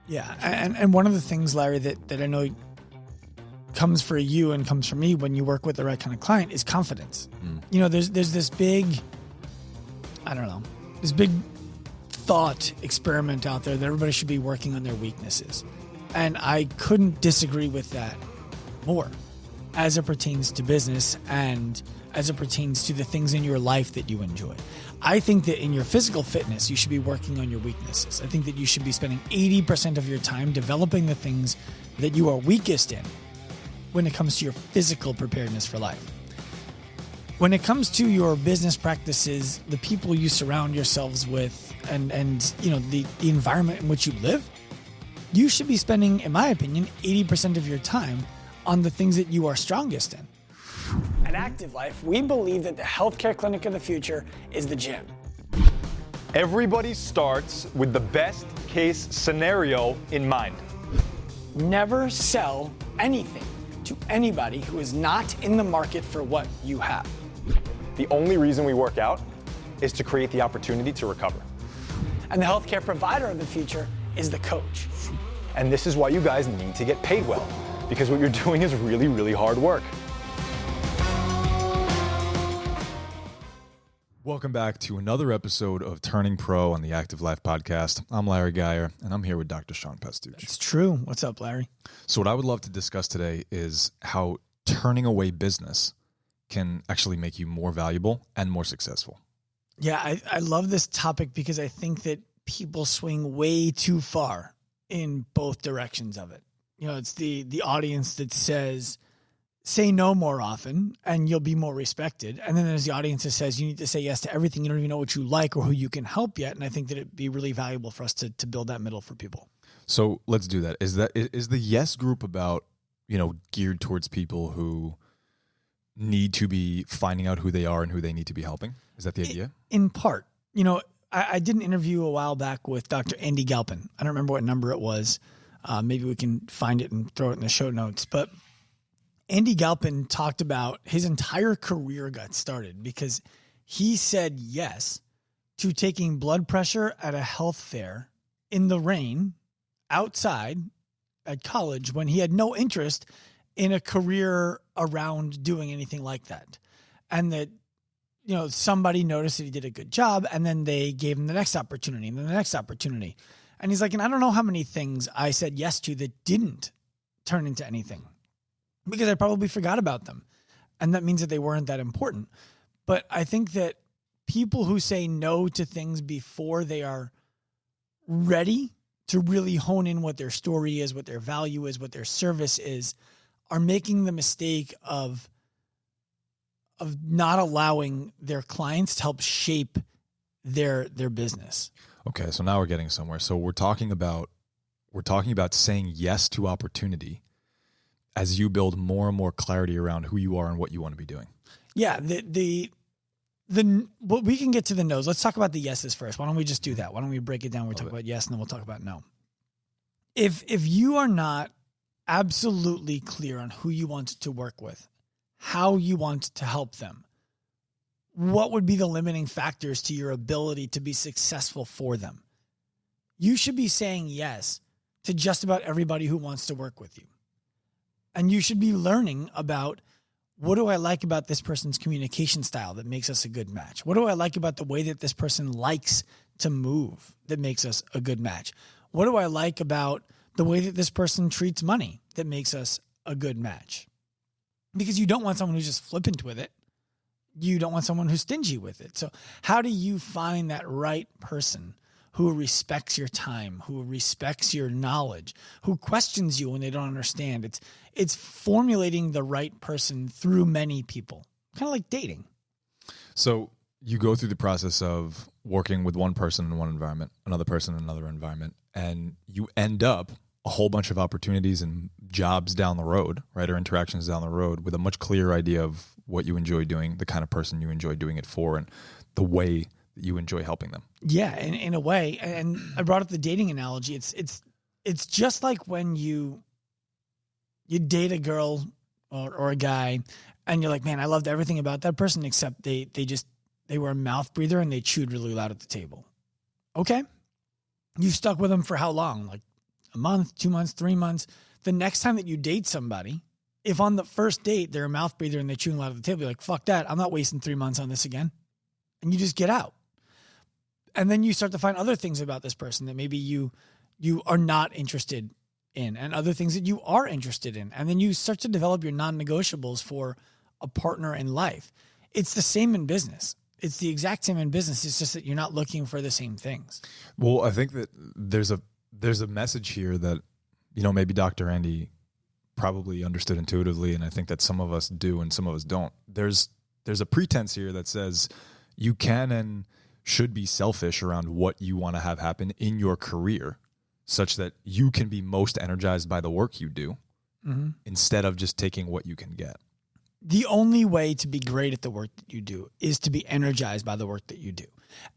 Yeah. And one of the things, Larry, that I know comes for you and comes for me when you work with the right kind of client is confidence. You know, there's this big, this big thought experiment out there that everybody should be working on their weaknesses. And I couldn't disagree with that more as it pertains to business and as it pertains to the things in your life that you enjoy. I think that in your physical fitness, you should be working on your weaknesses. I think that you should be spending 80% of your time developing the things that you are weakest in when it comes to your physical preparedness for life. When it comes to your business practices, the people you surround yourselves with, and you know, the environment in which you live, you should be spending, in my opinion, 80% of your time on the things that you are strongest in. At Active Life, we believe that the healthcare clinic of the future is the gym. Everybody starts with the best case scenario in mind. Never sell anything to anybody who is not in the market for what you have. The only reason we work out is to create the opportunity to recover. And the healthcare provider of the future is the coach. And this is why you guys need to get paid well, because what you're doing is really, really hard work. Welcome back to another episode of Turning Pro on the Active Life Podcast. I'm Larry Geyer, and I'm here with Dr. Sean Pastuch. It's true. What's up, Larry? So what I would love to discuss today is how turning away business can actually make you more valuable and more successful. Yeah, I love this topic because I think that people swing way too far in both directions of it. You know, it's the audience that says, say no more often and you'll be more respected. And then there's the audience that says you need to say yes to everything. You don't even know what you like or who you can help yet. And I think that it'd be really valuable for us to build that middle for people. So let's do that. Is the yes group about, you know, geared towards people who need to be finding out who they are and who they need to be helping? Is that the idea? In part. You know, I did an interview a while back with Dr. Andy Galpin. I don't remember what number it was. Maybe we can find it and throw it in the show notes. But Andy Galpin talked about his entire career got started because he said yes to taking blood pressure at a health fair in the rain outside at college when he had no interest in a career around doing anything like that. And that, you know, somebody noticed that he did a good job and then they gave him the next opportunity and then the next opportunity. And he's like, and I don't know how many things I said yes to that didn't turn into anything because I probably forgot about them. And that means that they weren't that important. But I think that people who say no to things before they are ready to really hone in what their story is, what their value is, what their service is, are making the mistake of not allowing their clients to help shape their business. Okay, so now we're getting somewhere. So we're talking about saying yes to opportunity as you build more and more clarity around who you are and what you want to be doing. Yeah, well, we can get to the no's. Let's talk about the yeses first. Why don't we just do that? Why don't we break it down? We'll talk about yes, and then we'll talk about no. If you are not absolutely clear on who you want to work with, how you want to help them, what would be the limiting factors to your ability to be successful for them? You should be saying yes to just about everybody who wants to work with you. And you should be learning about, what do I like about this person's communication style that makes us a good match? What do I like about the way that this person likes to move that makes us a good match? What do I like about the way that this person treats money that makes us a good match? Because you don't want someone who's just flippant with it. You don't want someone who's stingy with it. So how do you find that right person who respects your time, who respects your knowledge, who questions you when they don't understand? It's formulating the right person through many people, kind of like dating. So you go through the process of working with one person in one environment, another person in another environment, and you end up a whole bunch of opportunities and jobs down the road, right? Or interactions down the road with a much clearer idea of what you enjoy doing, the kind of person you enjoy doing it for, and the way that you enjoy helping them. Yeah, in a way. And I brought up the dating analogy. It's just like when you date a girl or a guy and you're like, man, I loved everything about that person except they were a mouth breather and they chewed really loud at the table. Okay. You stuck with them for how long? Like a month, 2 months, 3 months. The next time that you date somebody, if on the first date they're a mouth breather and they're chewing a lot at the table, you're like, fuck that. I'm not wasting 3 months on this again. And you just get out. And then you start to find other things about this person that maybe you are not interested in, and other things that you are interested in. And then you start to develop your non-negotiables for a partner in life. It's the same in business. It's the exact same in business. It's just that you're not looking for the same things. Well, I think that there's a message here that, maybe Dr. Andy probably understood intuitively, and I think that some of us do and some of us don't. There's a pretense here that says you can and should be selfish around what you want to have happen in your career, such that you can be most energized by the work you do, instead of just taking what you can get. The only way to be great at the work that you do is to be energized by the work that you do.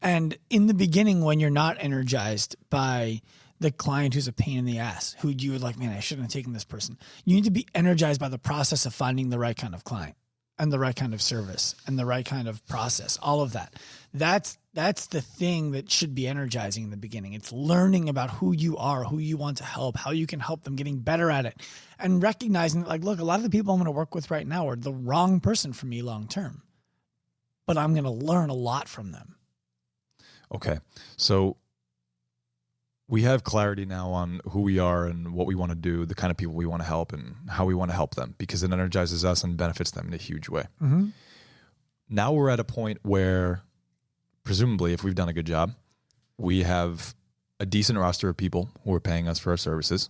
And in the beginning, when you're not energized by the client who's a pain in the ass, who you would like, man, I shouldn't have taken this person. You need to be energized by the process of finding the right kind of client and the right kind of service and the right kind of process, all of that. That's the thing that should be energizing in the beginning. It's learning about who you are, who you want to help, how you can help them, getting better at it, and recognizing that, like, look, a lot of the people I'm going to work with right now are the wrong person for me long term, but I'm going to learn a lot from them. Okay. So we have clarity now on who we are and what we want to do, the kind of people we want to help and how we want to help them, because it energizes us and benefits them in a huge way. Mm-hmm. Now we're at a point where, presumably, if we've done a good job, we have a decent roster of people who are paying us for our services.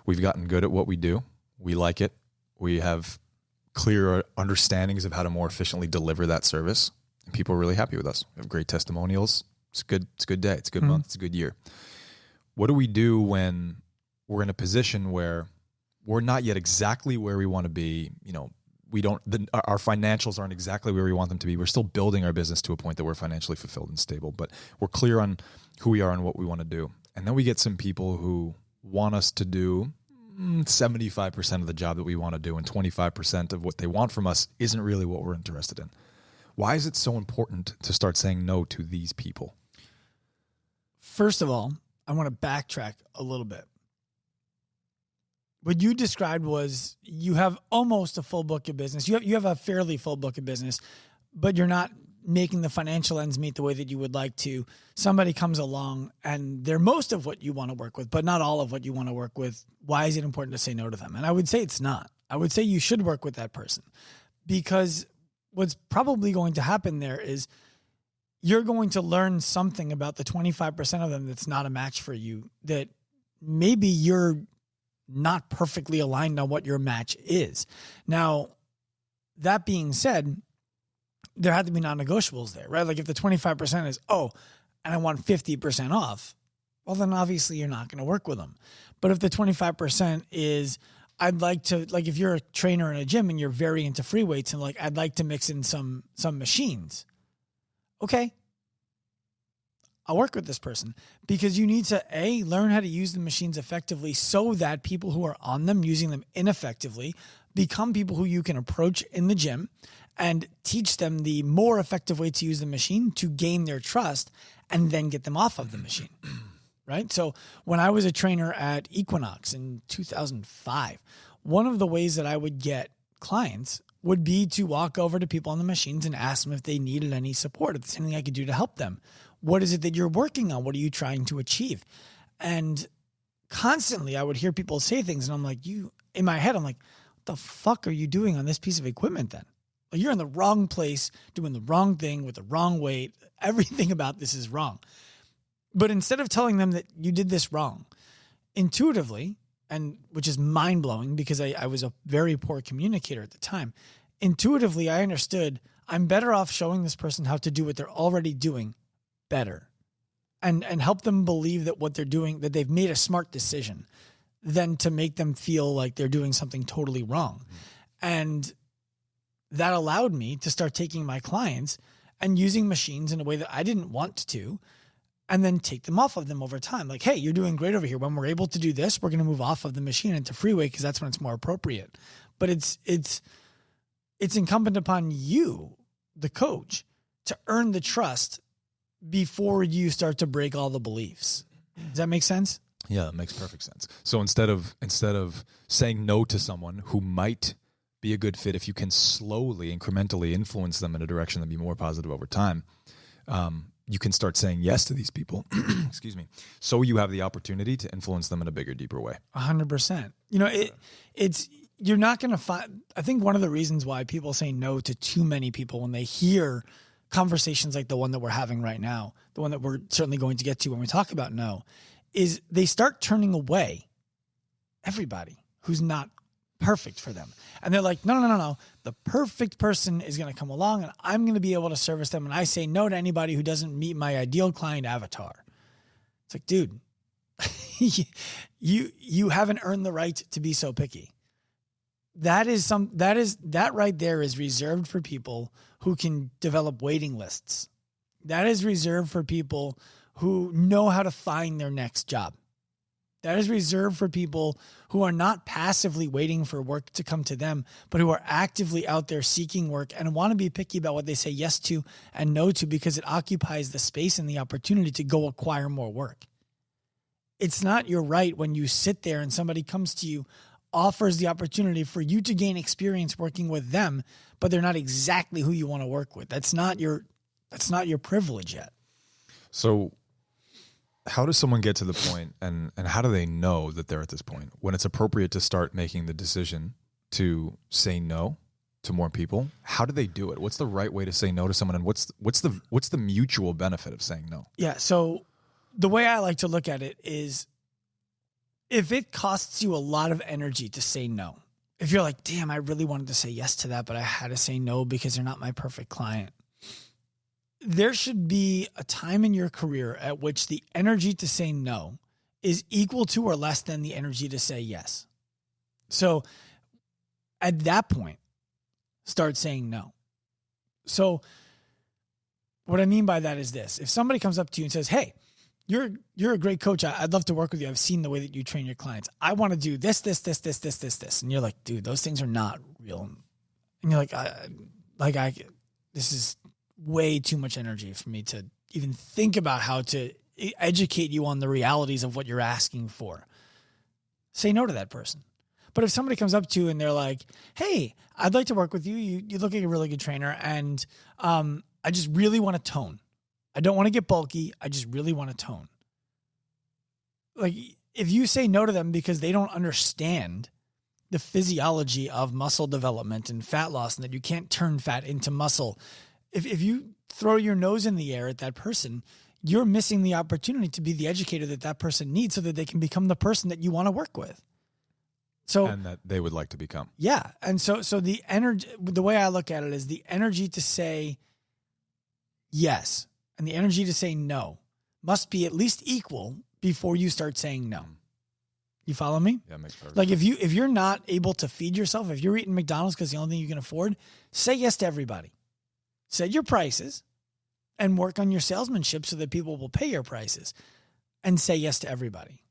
We've gotten good at what we do. We like it. We have clear understandings of how to more efficiently deliver that service. And people are really happy with us. We have great testimonials. It's good. It's a good day. It's a good month. It's a good year. What do we do when we're in a position where we're not yet exactly where we want to be? Our financials aren't exactly where we want them to be. We're still building our business to a point that we're financially fulfilled and stable, but we're clear on who we are and what we want to do. And then we get some people who want us to do 75% of the job that we want to do, and 25% of what they want from us isn't really what we're interested in. Why is it so important to start saying no to these people? First of all, I want to backtrack a little bit. What you described was you have almost a full book of business. You have a fairly full book of business, but you're not making the financial ends meet the way that you would like to. Somebody comes along and they're most of what you want to work with, but not all of what you want to work with. Why is it important to say no to them? And I would say it's not. I would say you should work with that person, because what's probably going to happen there is you're going to learn something about the 25% of them that's not a match for you, that maybe you're not perfectly aligned on what your match is. Now, that being said, there have to be non-negotiables there, right? Like if the 25% is, and I want 50% off, well, then obviously you're not going to work with them. But if the 25% is, I'd like to, like if you're a trainer in a gym and you're very into free weights and like, I'd like to mix in some machines. Okay, I'll work with this person, because you need to learn how to use the machines effectively so that people who are on them using them ineffectively become people who you can approach in the gym and teach them the more effective way to use the machine to gain their trust and then get them off of the machine. Right? So when I was a trainer at Equinox in 2005, one of the ways that I would get clients would be to walk over to people on the machines and ask them if they needed any support, if there's anything I could do to help them. What is it that you're working on? What are you trying to achieve? And constantly I would hear people say things and I'm like, in my head, I'm like, what the fuck are you doing on this piece of equipment then? Like, you're in the wrong place, doing the wrong thing with the wrong weight. Everything about this is wrong. But instead of telling them that you did this wrong, intuitively, and which is mind-blowing because I was a very poor communicator at the time, intuitively I understood I'm better off showing this person how to do what they're already doing better and help them believe that what they're doing, that they've made a smart decision, than to make them feel like they're doing something totally wrong. And that allowed me to start taking my clients and using machines in a way that I didn't want to, and then take them off of them over time. Like, hey, you're doing great over here. When we're able to do this, we're going to move off of the machine into free weight because that's when it's more appropriate. But it's incumbent upon you, the coach, to earn the trust before you start to break all the beliefs. Does that make sense? Yeah, that makes perfect sense. So instead of saying no to someone who might be a good fit, if you can slowly, incrementally influence them in a direction that'd be more positive over time, you can start saying yes to these people. Excuse me. So you have the opportunity to influence them in a bigger, deeper way. 100%. You know, it's you're not going to find. I think one of the reasons why people say no to too many people when they hear conversations like the one that we're having right now, the one that we're certainly going to get to when we talk about no, is they start turning away everybody who's not perfect for them. And they're like, no. The perfect person is going to come along and I'm going to be able to service them. And I say no to anybody who doesn't meet my ideal client avatar. It's like, dude, you haven't earned the right to be so picky. That right there is reserved for people who can develop waiting lists. That is reserved for people who know how to find their next job. That is reserved for people who are not passively waiting for work to come to them, but who are actively out there seeking work and want to be picky about what they say yes to and no to because it occupies the space and the opportunity to go acquire more work. It's not your right when you sit there and somebody comes to you, offers the opportunity for you to gain experience working with them, but they're not exactly who you want to work with. That's not your privilege yet. So how does someone get to the point and how do they know that they're at this point when it's appropriate to start making the decision to say no to more people? How do they do it? What's the right way to say no to someone? And what's the mutual benefit of saying no? Yeah. So the way I like to look at it is if it costs you a lot of energy to say no, if you're like, damn, I really wanted to say yes to that, but I had to say no because they're not my perfect client. There should be a time in your career at which the energy to say no is equal to or less than the energy to say yes. So at that point, start saying no. So what I mean by that is this. If somebody comes up to you and says, hey, you're a great coach. I'd love to work with you. I've seen the way that you train your clients. I want to do this. And you're like, dude, those things are not real. And you're like, this is way too much energy for me to even think about how to educate you on the realities of what you're asking for. Say no to that person. But if somebody comes up to you and they're like, hey, I'd like to work with you. You look like a really good trainer. And I just really want to tone. I don't want to get bulky. I just really want to tone. Like if you say no to them because they don't understand the physiology of muscle development and fat loss and that you can't turn fat into muscle, if you throw your nose in the air at that person, you're missing the opportunity to be the educator that person needs so that they can become the person that you want to work with. So, and that they would like to become. Yeah. And so the energy, the way I look at it is the energy to say yes and the energy to say no must be at least equal before you start saying no. You follow me? Yeah, makes perfect sense. If you're not able to feed yourself, if you're eating McDonald's because the only thing you can afford, say yes to everybody. Set your prices and work on your salesmanship so that people will pay your prices and say yes to everybody.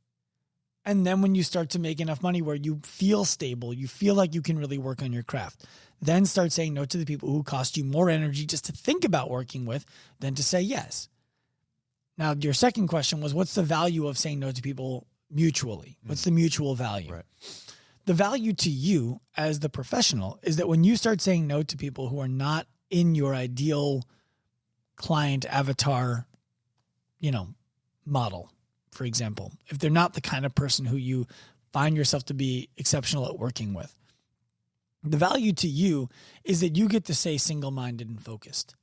And then when you start to make enough money where you feel stable, you feel like you can really work on your craft, then start saying no to the people who cost you more energy just to think about working with than to say yes. Now, your second question was, what's the value of saying no to people mutually? What's the mutual value? Right. The value to you as the professional is that when you start saying no to people who are not in your ideal client avatar, model, for example, if they're not the kind of person who you find yourself to be exceptional at working with, the value to you is that you get to say single-minded and focused,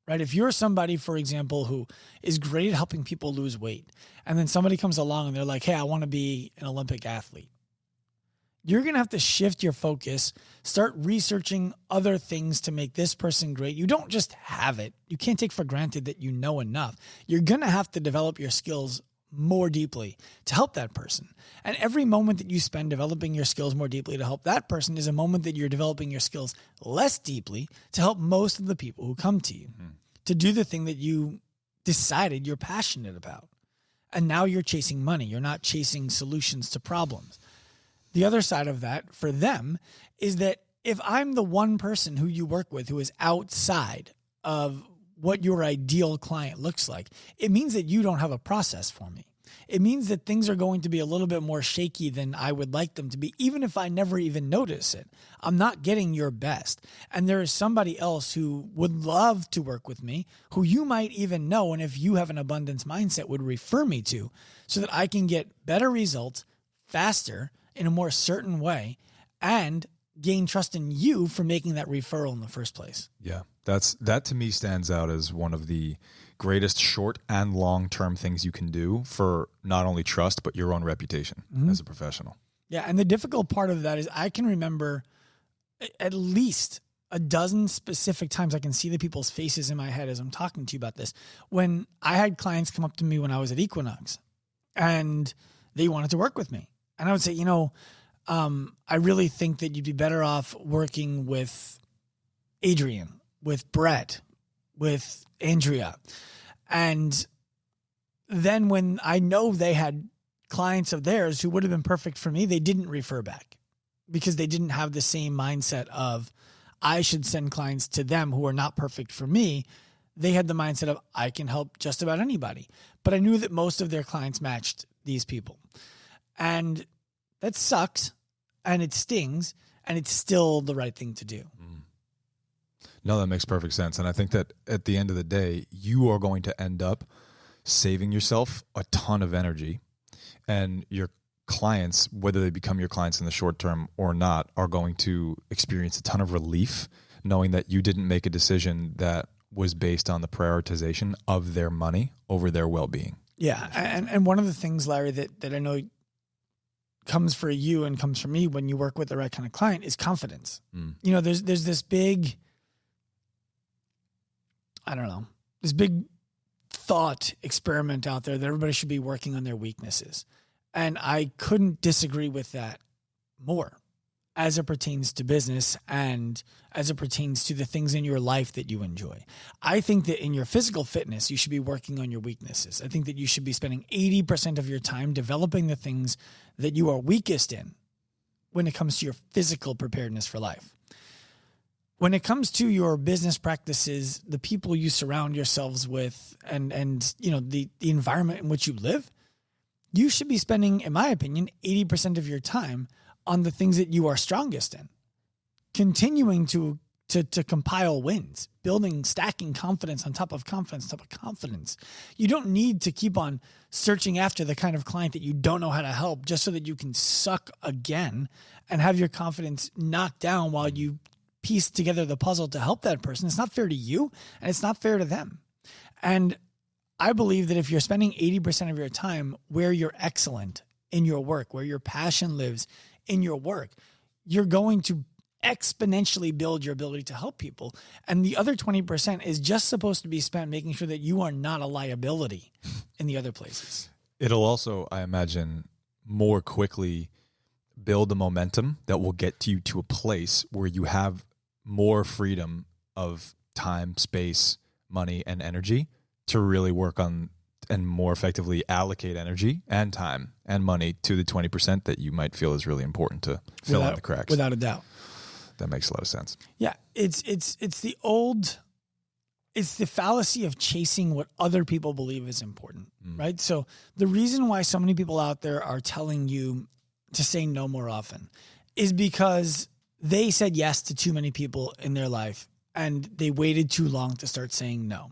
right? If you're somebody, for example, who is great at helping people lose weight, and then somebody comes along and they're like, hey, I want to be an Olympic athlete. You're going to have to shift your focus, start researching other things to make this person great. You don't just have it. You can't take for granted that you know enough. You're going to have to develop your skills more deeply to help that person. And every moment that you spend developing your skills more deeply to help that person is a moment that you're developing your skills less deeply to help most of the people who come to you to do the thing that you decided you're passionate about. And now you're chasing money. You're not chasing solutions to problems. The other side of that for them is that if I'm the one person who you work with who is outside of what your ideal client looks like, it means that you don't have a process for me. it means that things are going to be a little bit more shaky than I would like them to be, even if I never even notice it. I'm not getting your best. And there is somebody else who would love to work with me, who you might even know, and if you have an abundance mindset, would refer me to, so that I can get better results faster in a more certain way and gain trust in you for making that referral in the first place. Yeah, that to me stands out as one of the greatest short and long-term things you can do for not only trust, but your own reputation as a professional. Yeah. And the difficult part of that is I can remember at least a dozen specific times I can see the people's faces in my head as I'm talking to you about this. When I had clients come up to me when I was at Equinox and they wanted to work with me. And I would say, I really think that you'd be better off working with Adrian, with Brett, with Andrea. And then when I know they had clients of theirs who would have been perfect for me, they didn't refer back because they didn't have the same mindset of I should send clients to them who are not perfect for me. They had the mindset of I can help just about anybody. But I knew that most of their clients matched these people. And that sucks and it stings and it's still the right thing to do. No, that makes perfect sense. And I think that at the end of the day, you are going to end up saving yourself a ton of energy, and your clients, whether they become your clients in the short term or not, are going to experience a ton of relief knowing that you didn't make a decision that was based on the prioritization of their money over their well-being. Yeah. And one of the things, Larry, that I know comes for you and comes for me when you work with the right kind of client is confidence. There's this big, this big thought experiment out there that everybody should be working on their weaknesses. And I couldn't disagree with that more as it pertains to business and as it pertains to the things in your life that you enjoy. I think that in your physical fitness, you should be working on your weaknesses. I think that you should be spending 80% of your time developing the things that you are weakest in when it comes to your physical preparedness for life. When it comes to your business practices, the people you surround yourselves with and the environment in which you live, you should be spending, in my opinion, 80% of your time on the things that you are strongest in, continuing to compile wins, stacking confidence on top of confidence, top of confidence. You don't need to keep on searching after the kind of client that you don't know how to help just so that you can suck again and have your confidence knocked down while you piece together the puzzle to help that person. It's not fair to you and it's not fair to them. And I believe that if you're spending 80% of your time where you're excellent in your work, where your passion lives in your work, you're going to exponentially build your ability to help people. And the other 20% is just supposed to be spent making sure that you are not a liability in the other places. It'll also, I imagine, more quickly build the momentum that will get you to a place where you have more freedom of time, space, money, and energy to really work on and more effectively allocate energy and time and money to the 20% that you might feel is really important to fill in the cracks. Without a doubt. That makes a lot of sense. Yeah. It's the fallacy of chasing what other people believe is important, right? So the reason why so many people out there are telling you to say no more often is because they said yes to too many people in their life and they waited too long to start saying no.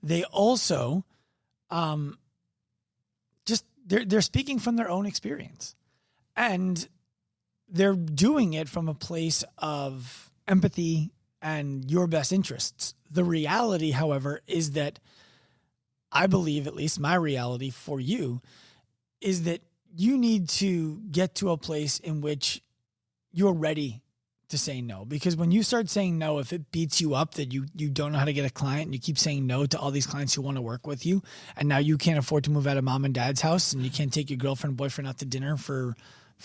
They also, they're speaking from their own experience and they're doing it from a place of empathy and your best interests. The reality, however, is that I believe, at least my reality for you, is that you need to get to a place in which you're ready to say no. Because when you start saying no, if it beats you up that you don't know how to get a client and you keep saying no to all these clients who want to work with you, and now you can't afford to move out of mom and dad's house and you can't take your girlfriend, boyfriend out to dinner for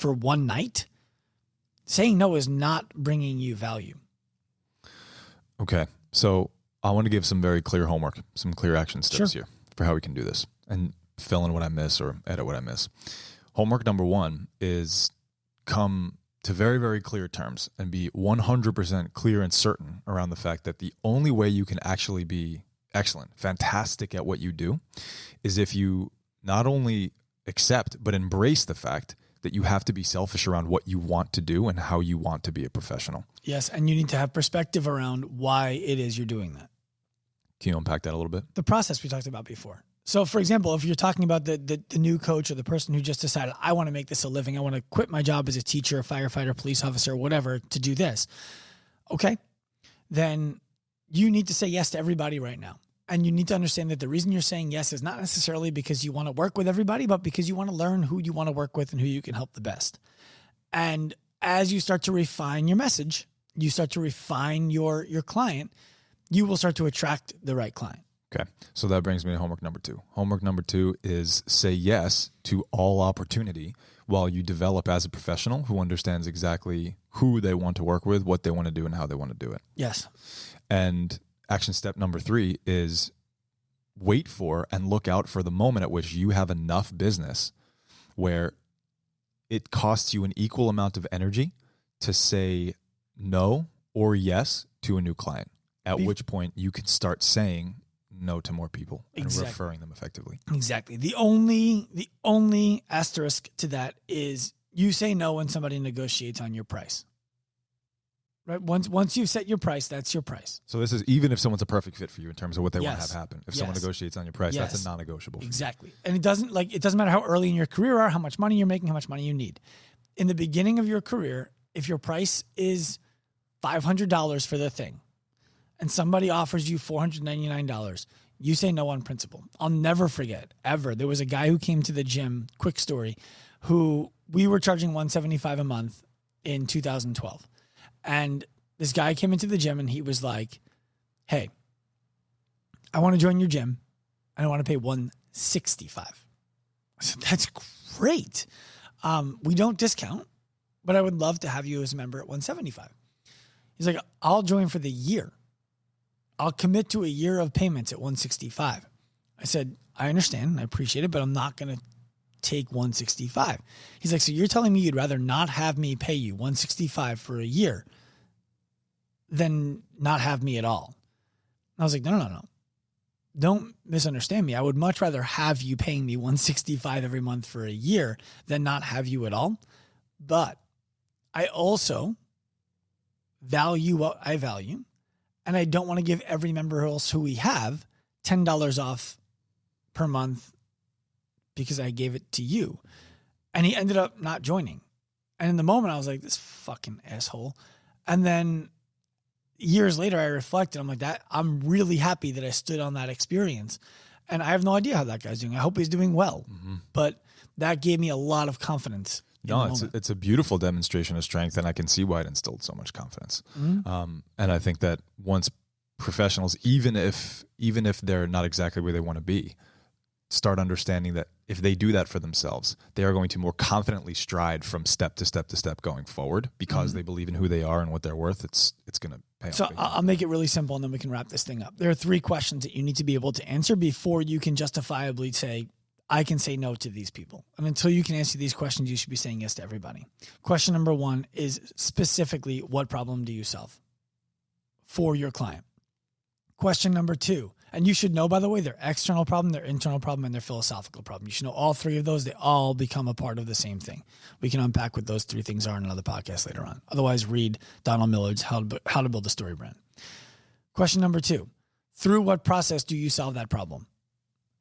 one night, saying no is not bringing you value. Okay. So I want to give some very clear homework, some clear action steps here for how we can do this and fill in what I miss or edit what I miss. Homework number 1 is come to very, very clear terms and be 100% clear and certain around the fact that the only way you can actually be excellent, fantastic at what you do is if you not only accept, but embrace the fact that you have to be selfish around what you want to do and how you want to be a professional. Yes, and you need to have perspective around why it is you're doing that. Can you unpack that a little bit? The process we talked about before. So, for example, if you're talking about the new coach or the person who just decided, I want to make this a living, I want to quit my job as a teacher, a firefighter, police officer, whatever, to do this. Okay, then you need to say yes to everybody right now. And you need to understand that the reason you're saying yes is not necessarily because you want to work with everybody, but because you want to learn who you want to work with and who you can help the best. And as you start to refine your message, you start to refine your client, you will start to attract the right client. Okay. So that brings me to homework number 2. Homework number 2 is say yes to all opportunity while you develop as a professional who understands exactly who they want to work with, what they want to do, and how they want to do it. Yes. And action step number 3 is wait for and look out for the moment at which you have enough business where it costs you an equal amount of energy to say no or yes to a new client, at which point you can start saying no to more people and referring them effectively. Exactly. The only asterisk to that is you say no when somebody negotiates on your price. Right. Once you've set your price, that's your price. So this is even if someone's a perfect fit for you in terms of what they want to have happen. If someone negotiates on your price, that's a non-negotiable. Exactly. And it doesn't matter how early in your career are, how much money you're making, how much money you need. In the beginning of your career, if your price is $500 for the thing and somebody offers you $499, you say no on principle. I'll never forget ever. There was a guy who came to the gym, quick story, who we were charging $175 a month in 2012. And this guy came into the gym and he was like, hey, I want to join your gym and I want to pay $165. I said, that's great. We don't discount, but I would love to have you as a member at $175. He's like, I'll join for the year. I'll commit to a year of payments at $165. I said, I understand. I appreciate it, but I'm not going to take $165. He's like, so you're telling me you'd rather not have me pay you $165 for a year than not have me at all? And I was like, no. Don't misunderstand me. I would much rather have you paying me $165 every month for a year than not have you at all. But I also value what I value, and I don't want to give every member else who we have $10 off per month because I gave it to you. And he ended up not joining. And in the moment I was like, this fucking asshole. And then years later I reflected, I'm like, I'm really happy that I stood on that experience. And I have no idea how that guy's doing. I hope he's doing well. Mm-hmm. But that gave me a lot of confidence. No, it's a beautiful demonstration of strength, and I can see why it instilled so much confidence. Mm-hmm. And I think that once professionals, even if they're not exactly where they want to be, start understanding that if they do that for themselves, they are going to more confidently stride from step to step to step going forward because they believe in who they are and what they're worth. It's going to pay off. So I'll make it really simple and then we can wrap this thing up. There are 3 questions that you need to be able to answer before you can justifiably say, I can say no to these people. And until you can answer these questions, you should be saying yes to everybody. Question number 1 is specifically, what problem do you solve for your client? Question number 2, and you should know, by the way, their external problem, their internal problem, and their philosophical problem. You should know all 3 of those. They all become a part of the same thing. We can unpack what those 3 things are in another podcast later on. Otherwise, read Donald Millard's How to Build a Story Brand. Question number 2, through what process do you solve that problem?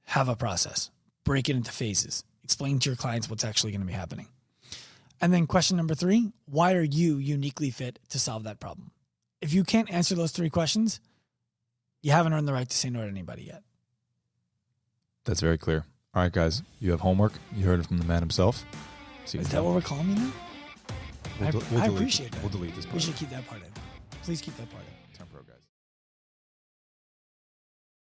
Have a process. Break it into phases. Explain to your clients what's actually going to be happening. And then question number 3, why are you uniquely fit to solve that problem? If you can't answer those 3 questions, you haven't earned the right to say no to anybody yet. That's very clear. All right, guys, you have homework. You heard it from the man himself. Is that what we're calling me now? I appreciate that. We'll delete this part. We should keep that part in. Please keep that part in. Turn pro, guys.